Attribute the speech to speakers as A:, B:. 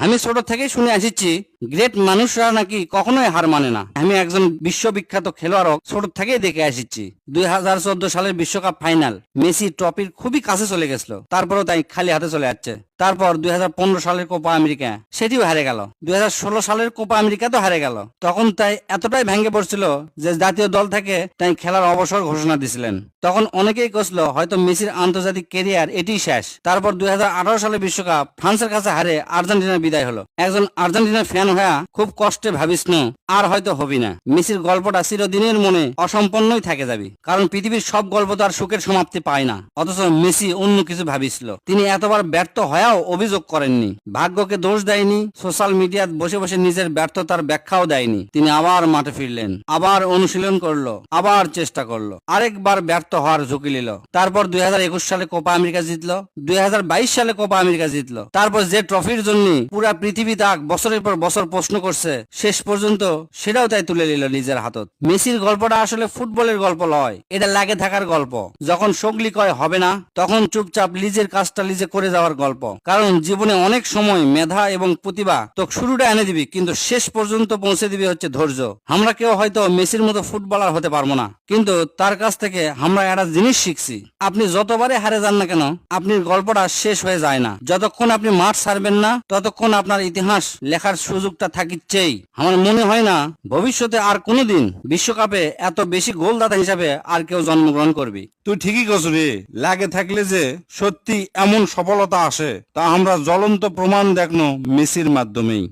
A: আমি ছোট থেকেই শুনে আসিছি গ্রেট মানুষরা নাকি কখনোই হার মানে না। আমি একজন বিশ্ববিখ্যাত খেলোয়াড়ও ছোট থেকেই দেখে আসিছি। 2014 সালের বিশ্বকাপ ফাইনাল মেসি ট্রফির খুবই কাছে চলে গেছিল, তারপরেও তাই খালি হাতে চলে যাচ্ছে। তারপর 2015 সালের কোপা আমেরিকা সেটিও হারে গেল। 2016 সালের কোপা আমেরিকা তো হারে গেল। তখন তাই এতটাই ভেঙে পড়ছিল যে জাতীয় দল থেকে তাই খেলার অবসর ঘোষণা দিছিলেন। তখন অনেকেই কছিল হয়তো মেসির আন্তর্জাতিক ক্যারিয়ার এটি শেষ। তারপর 2018 সালের বিশ্বকাপ ফ্রান্সের কাছে হারে আর্জেন্টিনার বিদায় হলো। একজন আর্জেন্টিনার ফ্যান হয়ে খুব কষ্টে ভাবিস না আর হয়তো হবি না। মেসির গল্পটা চিরদিনের মনে অসম্পন্নই থেকে যাবি, কারণ পৃথিবীর সব গল্প তো আর সুখের সমাপ্তি পায় না। অথচ মেসি অন্য কিছু ভাবিছিল। তিনি এতবার ব্যর্থ হয়েও অভিযোগ করেননি, ভাগ্যকে দোষ দেয়নি, সোশ্যাল মিডিয়াত বসে বসে নিজের ব্যর্থতার ব্যাখ্যাও দেয়নি। তিনি আবার মাঠে ফিরলেন, আবার অনুশীলন করলো, আবার চেষ্টা করলো, আরেকবার ব্যর্থ হওয়ার ঝুঁকি নিল। তারপর 2021 সালে কোপা আমেরিকা জিতলো, 2022 সালে কোপা আমেরিকা জিতলো। তারপর যে ট্রফির জন্য পুরা পৃথিবী তাক বছরের পর বছর প্রশ্ন করছে, শেষ পর্যন্ত সেটাও তাই তুলে নিল নিজের হাতত। মেসির গল্পটা আসলে ফুটবলের গল্প নয়, এটা লাগে থাকার গল্প। যখন সগলি কয় হবে না, তখন চুপচাপ নিজের কাজটা নিজে করে যাওয়ার গল্প। কারণ জীবনে অনেক সময় মেধা এবং প্রতিভা তো শুরুটা এনে দিবি, কিন্তু শেষ পর্যন্ত পৌঁছে দিবি হচ্ছে ধৈর্য। আমরা কেউ হয়তো মেসির মতো ফুটবলার হতে পারবো না, কিন্তু তার কাছ থেকে আমরা একটা জিনিস শিখছি, আপনি যতবারে হারে যান না কেন, আপনার গল্পটা শেষ হয়ে যায় না। যতক্ষণ আপনি মাঠ ছাড়বেন না, ততক্ষণ আপনার ইতিহাস লেখার সুযোগটা থাকিচ্ছেই। আমার মনে হয় না ভবিষ্যতে আর কোনোদিন বিশ্বকাপে এত বেশি গোলদাতা হিসাবে আর কেউ জন্মগ্রহণ করবি।
B: তুই ঠিকই কস রে, লাগে থাকলে যে সত্যি এমন সফলতা আসে তা আমরা জ্বলন্ত প্রমাণ দেখনো মেসির মাধ্যমেই।